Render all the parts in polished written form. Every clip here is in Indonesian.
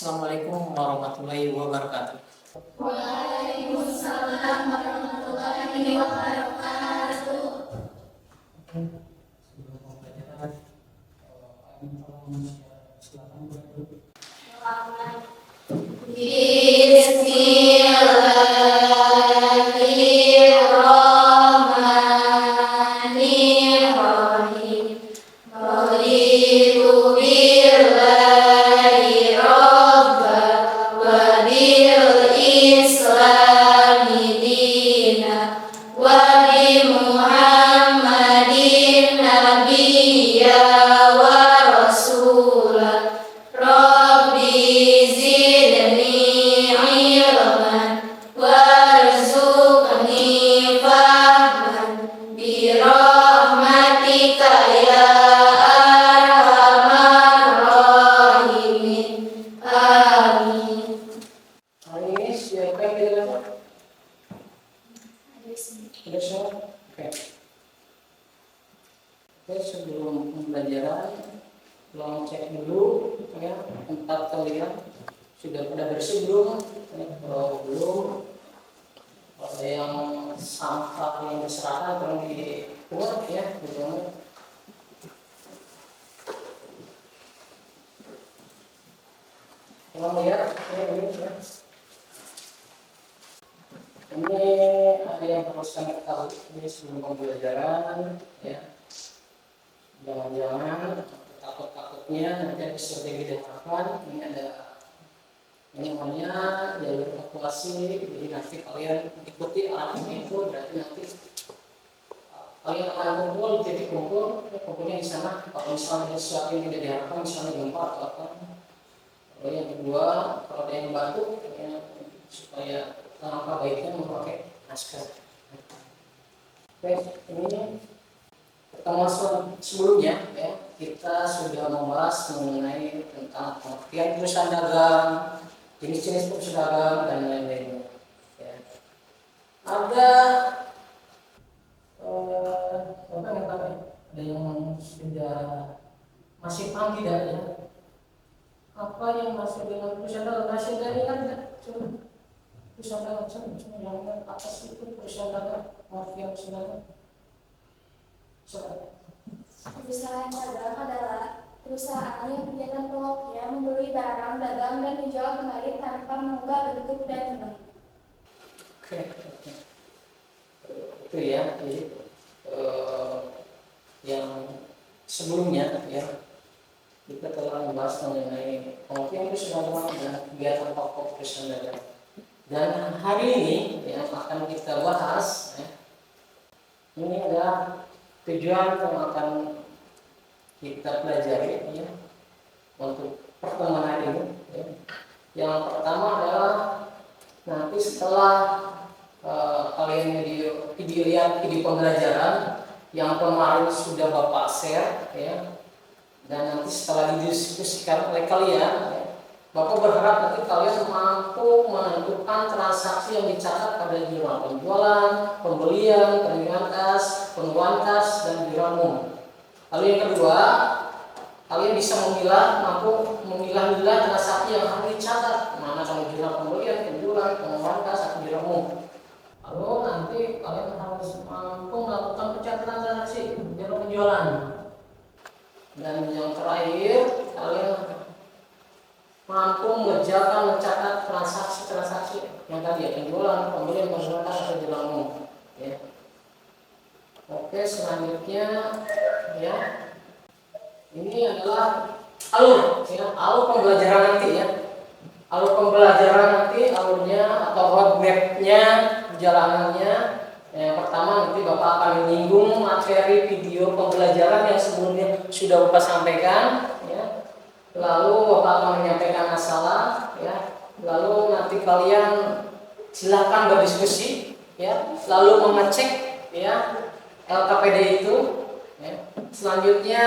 Assalamualaikum warahmatullahi wabarakatuh. Waalaikumsalam warahmatullahi wabarakatuh. Bismillahirrahmanirrahim. Raditu billahi rabba wa bil islami dina wa bi Muhammadin nabiyya wa rasula. Rabbi zidni ilman warzuqni fahman bi rahmatika ya arhamar rahimin. Amin. Hari ini siapa yang kita dapat? Ada semua? Oke. Oke, sebelum pembelajaran, tolong cek dulu ya tempat kalian sudah pada bersih belum? Kalau belum, kalau ada yang sampah yang berserakan tolong dibuat ya, dibuat. Tolong lihat ini ya. Ini ada yang harus kami ketahui ini sebelum pembelajaran ya. Jangan-jangan takut-takutnya nanti ada strategi diharapkan. Ini ada ini namanya jalur evakuasi. Jadi nanti kalian ikuti arahnya itu, berarti nanti kalian akan kumpul, jadi kumpulnya di sana. Kalau misalnya ada sesuatu yang tidak diharapkan, misalnya gempa atau apa. Lalu yang kedua, kalau ada yang bantu ya, supaya langkah baiknya memakai masker. Oke, ini pertemuan sebelumnya ya, kita sudah membahas mengenai tentang pengertian perusahaan dagang, jenis-jenis perusahaan dagang dan lain-lainnya. Ya. Ada ada yang sudah masih paham tidak ya? Apa yang masuk dengan perusahaan dagang? Masih ada ingat tidak? Coba. Perusahaan dagang, yang atas itu perusahaan dagang, pengertian perusahaan dagang. Perusahaan dagang adalah perusahaan yang kegiatan pokoknya membeli barang dagang dan menjual kembali tanpa mengubah bentuk dan bentuk. Oke. Itu ya, jadi yang sebelumnya ya kita telah membahas mengenai pengertian perusahaan dagang dan kegiatan pokok perusahaan dagang. Dan hari ini yang akan kita bahas ya, ini adalah tujuan yang akan kita pelajari ya, untuk pertemuan hari ini ya. Yang pertama adalah nanti setelah kalian lihat video pembelajaran yang kemarin sudah Bapak share ya, dan nanti setelah didiskusikan oleh kalian ya, Bapak berharap nanti kalian mampu menentukan transaksi yang dicatat pada jurnal penjualan, pembelian, penerimaan kas, pengeluaran kas, dan jurnal umum. Lalu yang kedua, kalian bisa mampu memilah-milah transaksi yang harus dicatat, mana sama jurnal pembelian, penjualan, pengeluaran kas, atau jurnal umum. Lalu nanti kalian harus mampu melakukan pencatatan transaksi jurnal penjualan. Dan yang terakhir, kalian mampu mencatat transaksi yang tadi ya, penjualan, pembelian, pengeluaran kas, atau jurnal umum. Ya. Oke, selanjutnya ya, ini adalah alur pembelajaran nanti ya. Alur pembelajaran nanti, alurnya atau roadmapnya, perjalanannya. Yang pertama nanti Bapak akan menyinggung materi video pembelajaran yang sebelumnya sudah Bapak sampaikan ya. Lalu Bapak akan menyampaikan masalah ya. Lalu nanti kalian silakan berdiskusi ya, lalu mengecek ya LKPD itu ya. Selanjutnya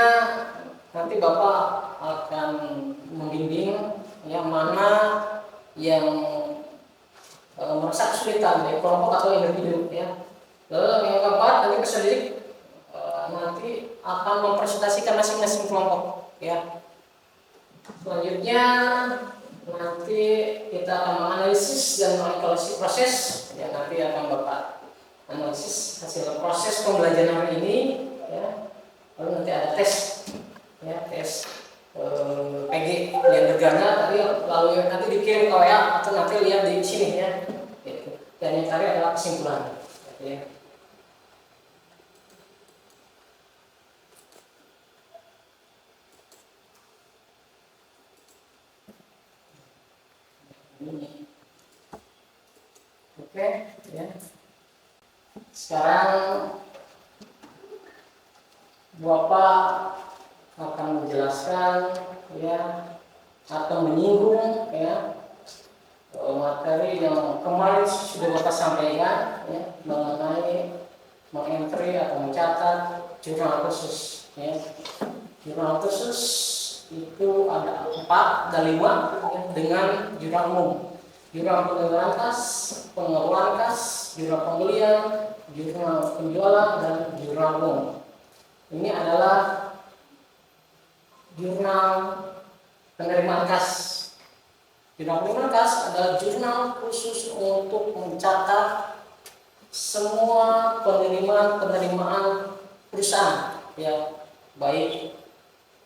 nanti Bapak akan membimbing ya, mana yang merasa kesulitan ya, kelompok atau individu ya. Lalu yang keempat, nanti peserta didik nanti akan mempresentasikan masing-masing kelompok ya. Selanjutnya nanti kita akan menganalisis dan mengevaluasi proses. Ya, nanti akan Bapak analisis hasil proses pembelajaran hari ini. Ya. Lalu nanti ada tes, ya, tes PG yang berganda tadi, lalu nanti dikirim ke WA atau nanti lihat di sini ya. Gitu. Dan yang tadi adalah kesimpulan. Ya. Oke, ya. Sekarang Bapak akan menjelaskan ya atau menyinggung ya materi yang kemarin sudah Bapak sampaikan ya, mengenai mengentry atau mencatat jurnal khusus ya. Jurnal khusus itu ada 4 dan 5 ya, dengan jurnal umum. Jurnal pengeluaran kas, pengeluaran kas, jurnal pembelian, jurnal penjualan, dan jurnal umum. Ini adalah jurnal penerimaan kas. Jurnal penerimaan kas adalah jurnal khusus untuk mencatat semua penerimaan perusahaan, ya, baik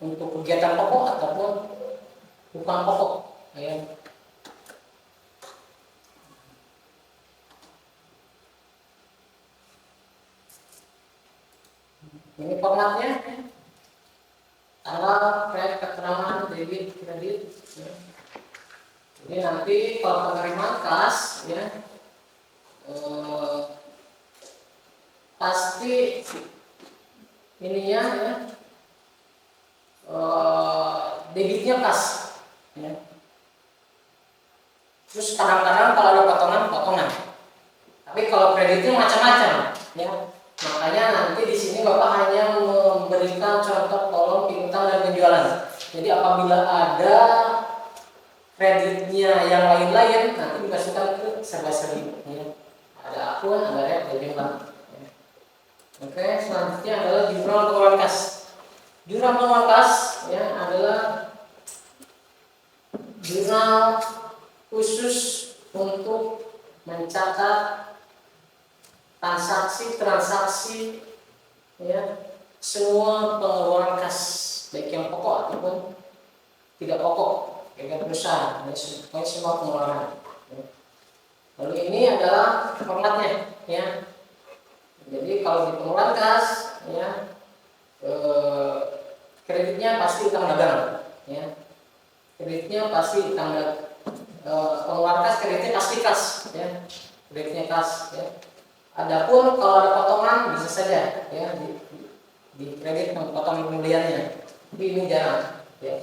untuk kegiatan pokok ataupun bukan pokok. Ya. Ini formatnya, tanggal, keterangan, debit, kredit. Ya. Jadi nanti kalau penerimaan kas, ya, pasti ininya, ya, debitnya kas. Ya. Terus kadang-kadang kalau ada potongan. Tapi kalau kreditnya macam-macam, ya. Makanya nanti di sini Bapak hanya memberikan contoh kolom piutang dan penjualan. Jadi apabila ada kreditnya yang lain-lain nanti dimasukkan ke serba-serbi. Ya. Ada akun, ada rep, ada jumlah. Ya. Oke, selanjutnya adalah jurnal pengeluaran kas. Jurnal pengeluaran kas ya adalah jurnal khusus untuk mencatat transaksi ya semua pengeluaran kas, baik yang pokok ataupun tidak pokok, kayak perusahaan, ya, semua pengeluaran. Ya. Lalu ini adalah formatnya, ya. Jadi kalau di pengeluaran kas, ya, kreditnya pasti utang dagang, ya. Kreditnya pasti utang dagang. Pengeluaran kas, kreditnya pasti kas, ya. Kreditnya kas, ya. Adapun kalau ada potongan bisa saja ya di kredit potong pembeliannya, tapi ini jarang. Ya.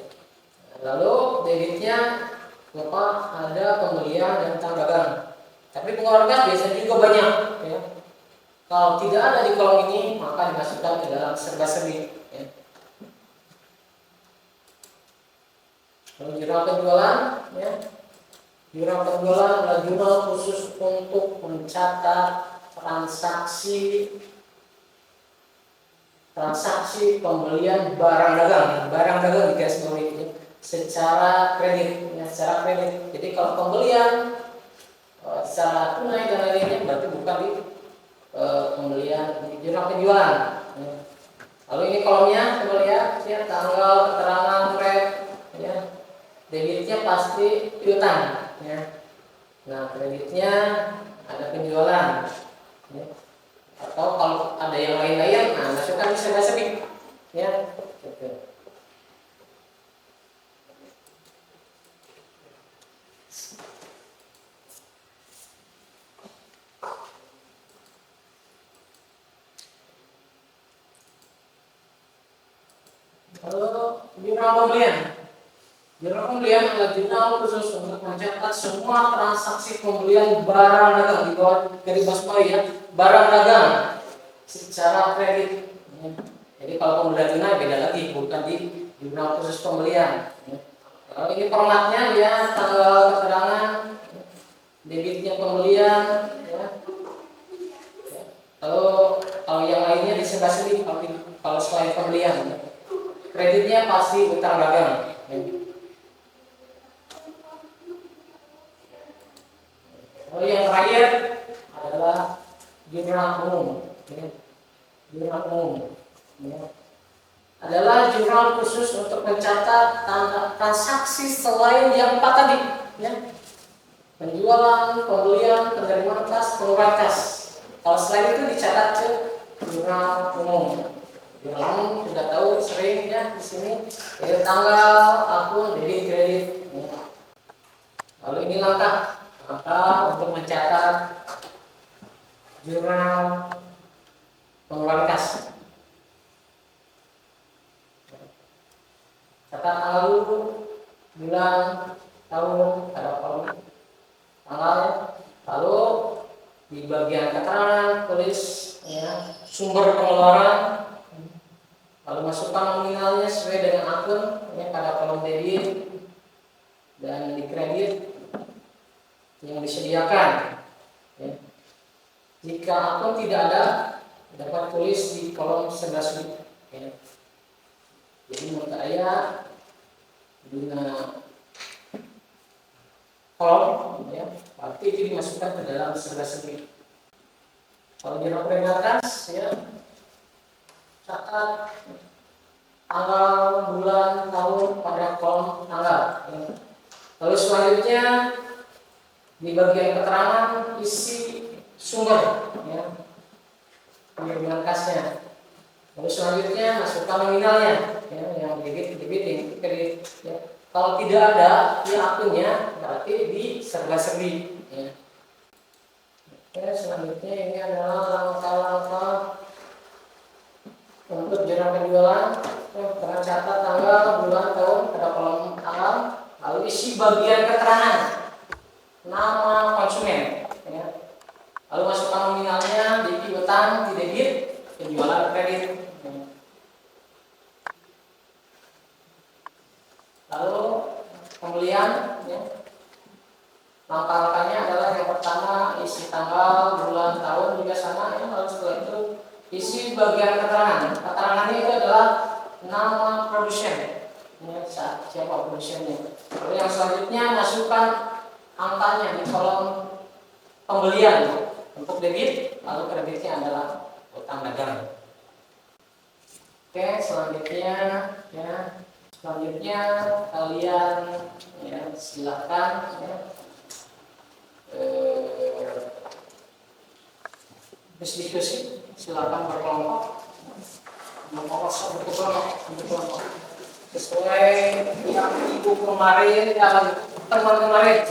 Lalu debitnya Bapak ada pembelian dan utang dagang. Tapi pengeluaran kas biasanya juga banyak. Ya. Kalau tidak ada di kolom ini maka dimasukkan ke dalam serba-serbi. Ya. Lalu jurnal penjualan, ya. Jurnal penjualan adalah jurnal khusus untuk mencatat transaksi pembelian barang dagang di garis bawah ini secara kredit, ya, secara kredit. Jadi kalau pembelian secara tunai dan lainnya berarti bukan di pembelian di jurnal penjualan. Ya. Lalu ini kolomnya coba lihat, ya, tanggal, keterangan, rep, ya. Debitnya pasti piutang, ya. Nah kreditnya ada penjualan. Ya. Atau kalau ada yang lain-lain, nah masukkan di serba-serbi, ya. Gitu. Lalu jurnal pembelian. Jurnal pembelian adalah jurnal khusus untuk mencatat semua transaksi pembelian barang dagang di bawah garis bawah, ya, barang dagang secara kredit. Ya. Jadi kalau pembelian tunai beda lagi, bukan di jurnal khusus pembelian. Ya. Kalau ini formatnya ya tanggal, keterangan, debitnya pembelian, ya. Ya. Lalu kalau yang lainnya diserba-serbi kalau selain pembelian. Ya. Kreditnya pasti utang dagang. Ya. Lalu yang terakhir adalah jurnal umum. Ya. Jurnal umum ya. Adalah jurnal khusus untuk mencatat transaksi selain yang 4 tadi ya. Penjualan, pembelian, penerimaan kas, pengeluaran kas. Kalau selain itu dicatat ke jurnal umum. Jurnal umum sudah tahu sering ya di sini ya, tanggal, akun, debit, kredit ya. Lalu ini langkah untuk mencatat jurnal pengeluaran kas. Catat tanggal dulu, bulan, tahun, ada kolom tanggalnya. Lalu di bagian keterangan tulis ya, sumber pengeluaran. Lalu masukkan nominalnya sesuai dengan akun ya, pada kolom debit dan di kredit yang disediakan. Ya. Jika akun tidak ada, dapat tulis di kolom sebelah sini. Ya. Jadi menurut saya guna kolom, ya, berarti itu dimasukkan ke dalam sebelah sini. Kalau jurnal peringatan, ya, catat tanggal, bulan, tahun pada kolom tanggal. Ya. Lalu selanjutnya di bagian keterangan isi sumber, ya, penerimaan kasnya. Lalu selanjutnya masukkan nominalnya, ya, yang debit, yang kredit. Ya. Kalau tidak ada di akunnya, berarti di serba-serbi. Ya. Oke, selanjutnya ini adalah langkah-langkah untuk jurnal penjualan. Dengan catat tanggal, bulan, tahun pada kolom tanggal. Lalu isi bagian keterangan, nama konsumen. Ya. Lalu masukkan nominalnya, di utang, di debit, penjualan kredit. Lalu pembelian, ya. Langkah-langkahnya adalah yang pertama isi tanggal, bulan, tahun juga sama ya. Lalu setelah itu isi bagian keterangan. Keterangannya itu adalah nama produsen, ya, siapa produsennya. Lalu yang selanjutnya masukkan angkanya di kolom pembelian untuk debit, lalu kreditnya adalah utang dagang. Oke, selanjutnya ya. Selanjutnya kalian ya, silakan ya, diskusi, silakan berkelompok sesuai yang ibu kemarin, teman kemarin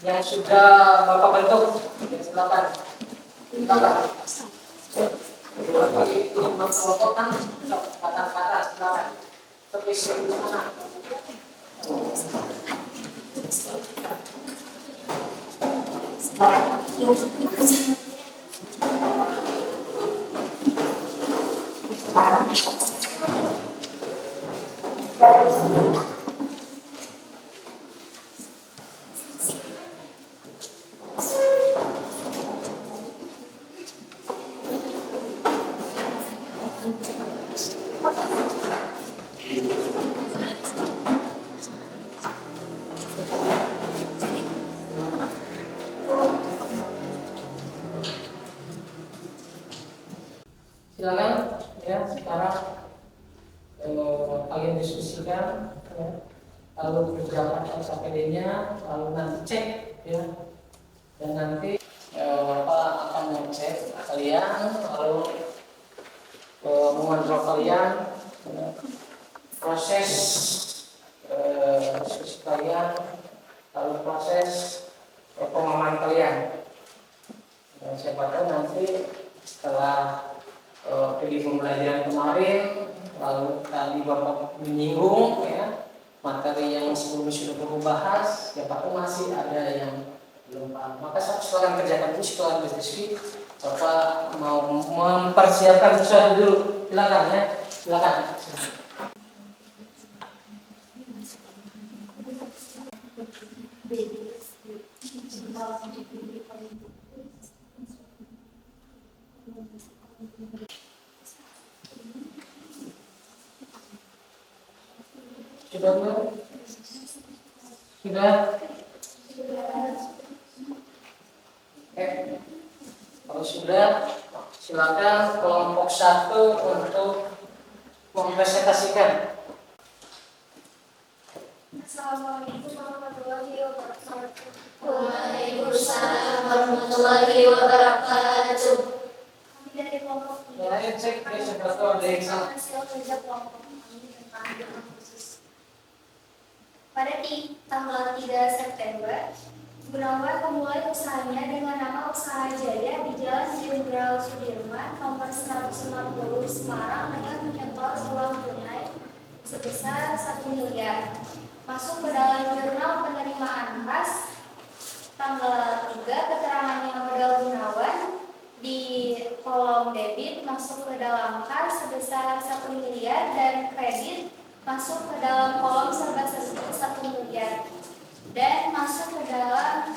yang sudah bapak bentuk. Silakan. Itu berkelompokkan kata-kata silakan. Tulis di mana? Silakan ya, sekarang kalian diskusikan ya, lalu kerjakan SAPD-nya, lalu nanti cek ya, dan nanti Bapak akan mengecek kalian, lalu mengontrol kalian ya, proses diskusi kalian, lalu proses pemahaman kalian. Dan siapa tahu nanti setelah di pembelajaran kemarin, lalu tadi Bapak menyinggung ya materi yang sebelumnya sudah Bapak bahas, siapa tahu masih ada yang belum paham. Maka silakan kerjakan dulu, silakan berdiskusi. Bapak mau mempersiapkan sesuatu dulu, silakan ya, silakan. Sudah belum? Sudah? Kalau sudah, silakan kelompok 1 untuk mempresentasikan. Assalamualaikum warahmatullahi wabarakatuh. Waalaikumsalam warahmatullahi wabarakatuh. Kami dari kelompok Ya, cek siapa tahu ada yang salah. hasil kerja kelompok kami tentang jurnal khusus. Pada tanggal 3 September, Gunawan memulai usahanya dengan nama Usaha Jaya di Jalan Jenderal Sudirman nomor 160 Semarang dengan menyetor uang tunai sebesar 1 miliar. Masuk ke dalam jurnal penerimaan kas tanggal 3, keterangannya modal Gunawan di kolom debit masuk ke dalam kas sebesar 1 miliar dan kredit masuk ke dalam kolom serba 1 miliar dan masuk ke dalam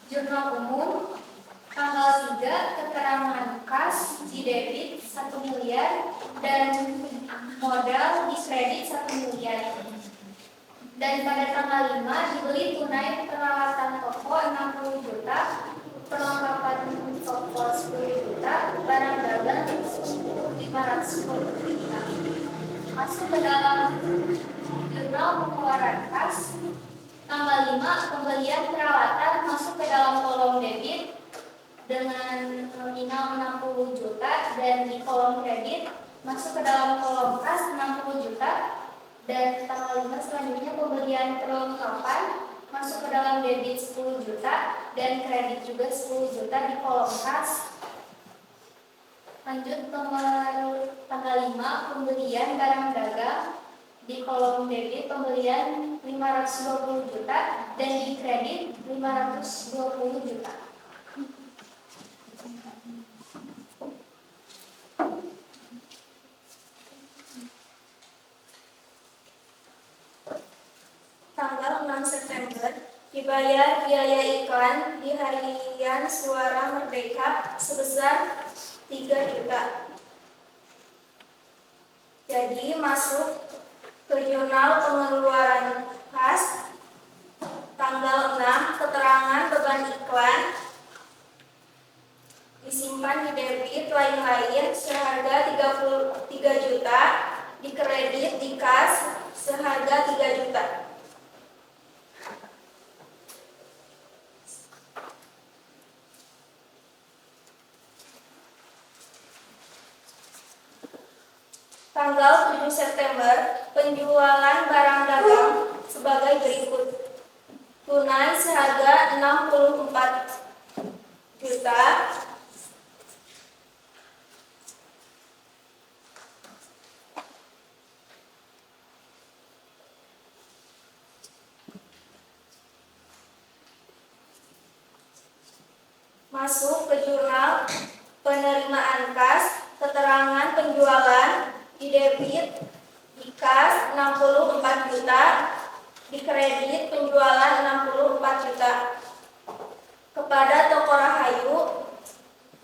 jurnal umum tanggal 3, keterangan kas di debit 1 miliar dan modal di kredit 1 miliar. Dan pada tanggal 5 dibeli tunai peralatan toko 60 juta, perlengkapan toko 10 juta, barang dagang 510 juta. Masuk ke dalam jurnal pengeluaran kas tanggal 5, pembelian peralatan masuk ke dalam kolom debit dengan nominal 60 juta dan di kolom kredit masuk ke dalam kolom kas 60 juta. Dan tanggal 5 selanjutnya pembelian perlengkapan masuk ke dalam debit 10 juta dan kredit juga 10 juta di kolom kas. Lanjut nomor tanggal 5, pembelian barang dagang di kolom debit pembelian 520 juta dan di kredit 520 juta. Tanggal 6 September dibayar biaya iklan di harian Suara Merdeka sebesar 3 juta. Jadi masuk ke jurnal pengeluaran kas tanggal 6, keterangan beban iklan disimpan di debit lain-lain seharga 33 juta, di kredit di kas seharga 3 juta. Tanggal 7 September, penjualan barang dagang sebagai berikut. Tunai seharga 64 juta. Masuk ke jurnal penerimaan kas, keterangan penjualan di debit di kas 64 juta, di kredit penjualan 64 juta. Kepada toko Rahayu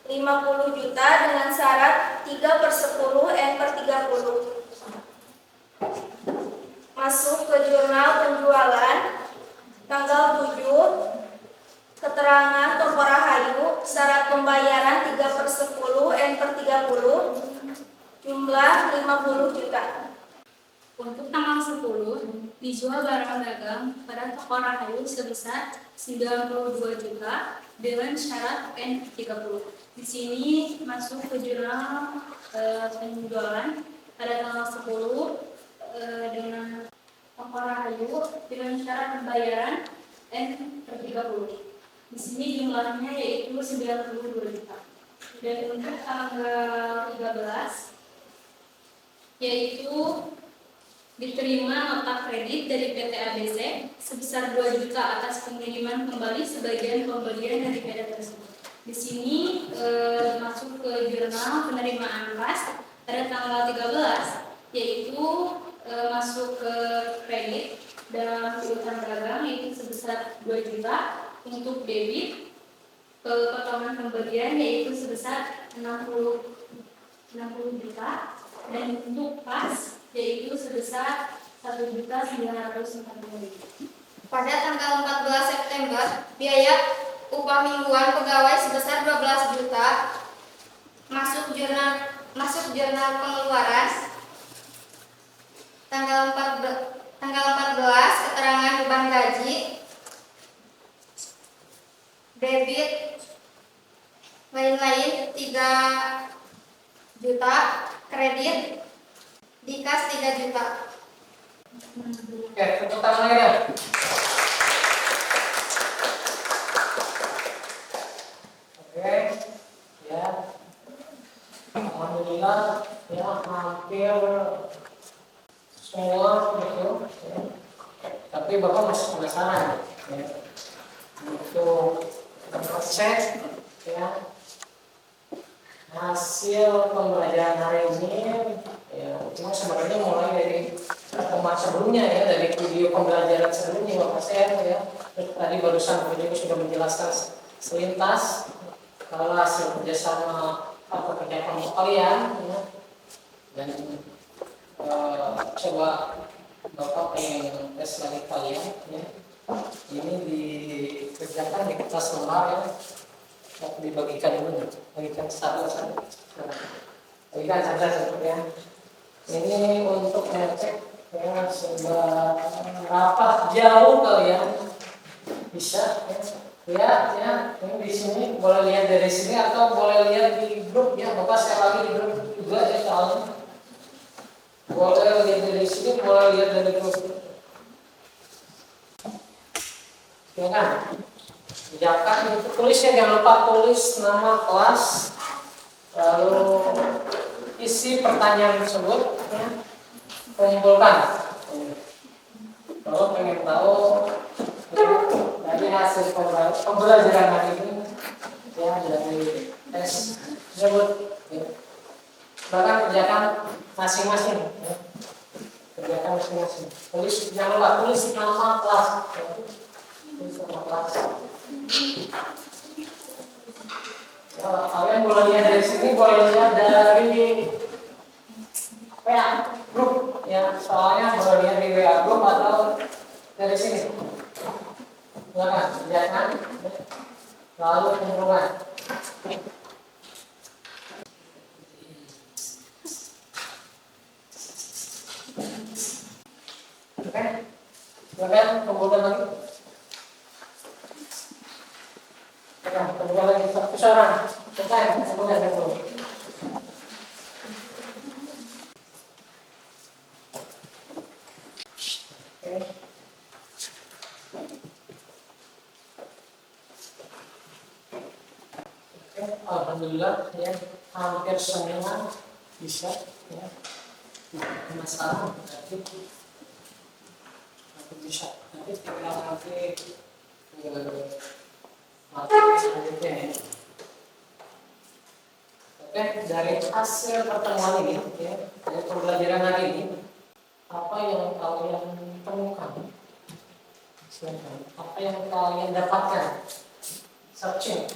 50 juta dengan syarat 3/10 N/30. Masuk ke jurnal penjualan tanggal 7, keterangan toko Rahayu, syarat pembayaran 3/10 N/30, jumlah 50 juta. Untuk tanggal 10, dijual barang dagang pada toko Rahayu sebesar 92 juta dengan syarat N30. Di sini masuk ke jurnal penjualan pada tanggal 10 dengan toko Rahayu dengan syarat pembayaran N/30. Di sini jumlahnya yaitu 92 juta. Dan untuk tanggal 13 yaitu diterima nota kredit dari PT ABC sebesar 2 juta atas pengiriman kembali sebagian pembelian dari PT tersebut. Di sini masuk ke jurnal penerimaan kas pada tanggal 13 yaitu masuk ke kredit dalam piutang dagang yaitu sebesar 2 juta untuk debit ke potongan pembelian yaitu sebesar 60 juta dan untuk kas yaitu sebesar 1.940.000. Pada tanggal 14 September, biaya upah mingguan pegawai sebesar 12 juta, masuk jurnal pengeluaran tanggal 14 keterangan beban gaji, debit lain-lain 3 juta, kredit di kas 3 juta. Oke, tepuk tangan lagi ya. Oke, ya. Alhamdulillah, ya hampir semua gitu. Ya. Tapi Bapak masih penasaran, ya. Untuk cek, ya. Hasil pembelajaran hari ini, ya, cuma sebenarnya mulai dari teman sebelumnya ya, dari video pembelajaran sebelumnya Bapak saya ya. Terus tadi barusan video sudah menjelaskan selintas kalau hasil kerjasama atau kerja kelompok kalian ya. Dan coba Bapak pengen tes lagi kalian ya. Ini dikerjakan di kertas lembar ya. Dibagikan dulu, bagikan satu-satu. Bagikan satu-satu ya. Ini untuk ngecek ya seberapa jauh kalian bisa ya. Lihat ya, ini di sini boleh lihat dari sini atau boleh lihat di grup ya. Bapak saya lagi di grup juga ya soalnya. Boleh lihat dari sini, boleh lihat dari grup. Ya kan? Jangan itu tulisnya, jangan lupa tulis nama kelas, lalu isi pertanyaan tersebut, ya. Kumpulkan. Kalau pengen tahu ya, dari hasil pembelajaran hari ini, ya dari tes tersebut, ya. Bahkan kerjakan masing-masing, ya. Kerjakan masing-masing. Tulis jangan lupa tulis nama kelas, ya. Tulis nama kelas. Kalian boleh lihat dari sini, boleh lihat dari WA grup ya, soalnya boleh lihat di WA grup atau dari sini. Silakan, jangan lalu kumpulkan. Oke, silakan kumpulkan lagi. Kemudian lagi satu seorang, kemudian dulu. Alhamdulillah ya, hampir semua bisa ya. Masalah nanti bisa, nanti tinggal materi selanjutnya ya. Oke, dari hasil pertemuan ini ya, dari pembelajaran hari ini, apa yang kalian temukan? Apa yang kalian dapatkan? Searching.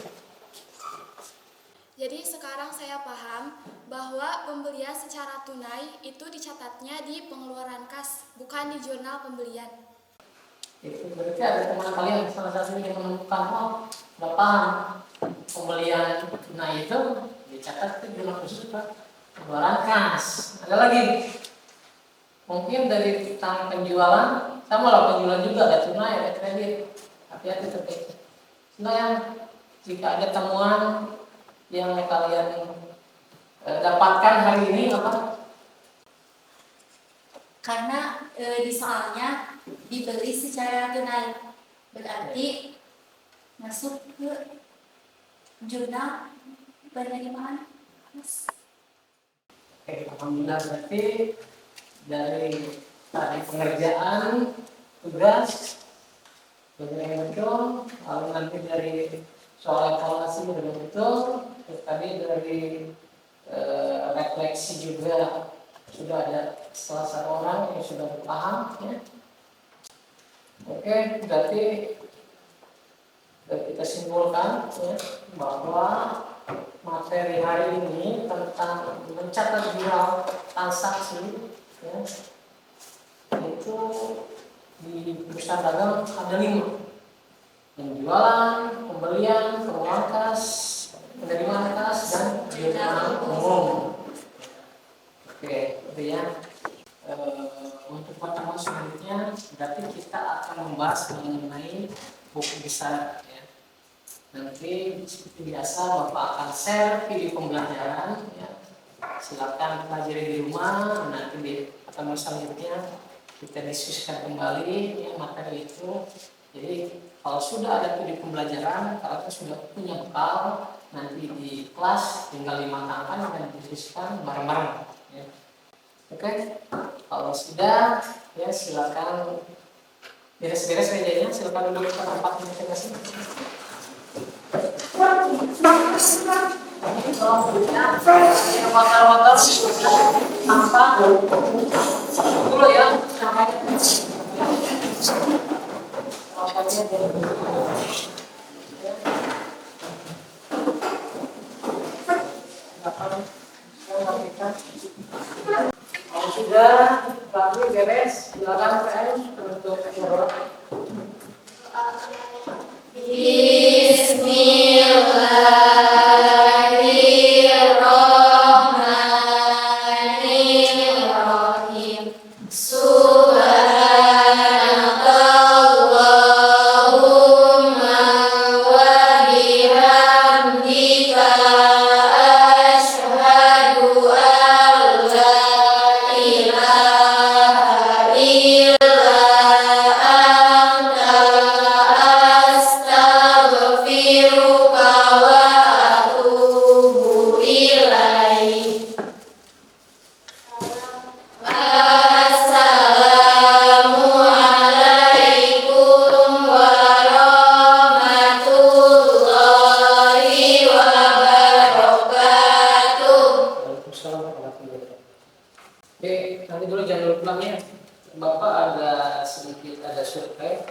Jadi sekarang saya paham bahwa pembelian secara tunai itu dicatatnya di pengeluaran kas, bukan di jurnal pembelian. Itu berarti ada teman kalian salah satunya yang menemukan nggak paham pembelian tunai itu dicatat di jurnal khusus pengeluaran kas. Ada lagi mungkin dari tentang penjualan, sama lah penjualan juga ada tunai ada kredit, hati-hati terkait. Nah, jika ada temuan yang kalian dapatkan hari ini apa? Karena di soalnya dibeli secara tunai, berarti masuk ke jurnal penerimaan. Oke, alhamdulillah berarti dari tadi pengerjaan tugas betul, lalu nanti dari soal evaluasi betul, terus tadi dari refleksi juga sudah ada salah satu orang yang sudah paham ya. Oke, berarti kita simpulkan ya, bahwa materi hari ini tentang mencatat jurnal transaksi ya, itu di perusahaan dagang ada 5 penjualan, pembelian, pengeluaran kas, penerimaan kas, dan jurnal umum. Oke, itu ya. Untuk pertemuan selanjutnya berarti kita akan membahas mengenai buku besar ya. Nanti seperti biasa Bapak akan share video pembelajaran ya. Silakan pelajari di rumah, nanti di pertemuan selanjutnya kita diskusikan kembali ya materi itu. Jadi kalau sudah ada video pembelajaran, kalian sudah punya bekal, nanti di kelas tinggal dimatangkan dan didiskusikan bareng-bareng ya. Oke, kalau sudah ya silakan beres-beres mejanya, silakan duduk ke tempatnya masing-masing. Kalau punya motor-motor tanpa dulu ya, sampai kalau sudah rapi beres, silakan PM untuk ngobrol. Bismillahirrahmanirrahim. Subhanakallahumma wa bihamdika asyhadu an la ilaha illa anta astaghfiruka wa atubu ilaik. Assalamualaikum warahmatullahi wabarakatuh. Waalaikumsalam warahmatullahi wabarakatuh. Oke, nanti dulu jangan lupa pulang ya. Bapak ada survei.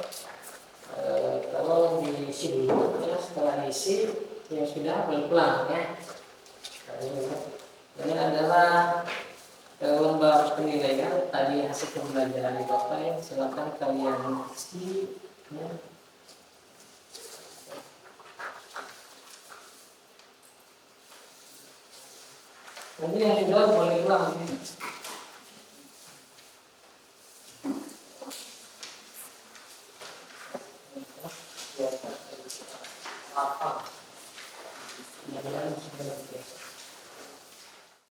Tolong diisi dulu ya. Setelah diisi yang sudah boleh pulang ya. Ini adalah lembar penilaian tadi hasil pembelajaran di Bapak ya. Silakan kalian isi ya. Nanti yang sudah boleh pulang ya. Apa? Ya,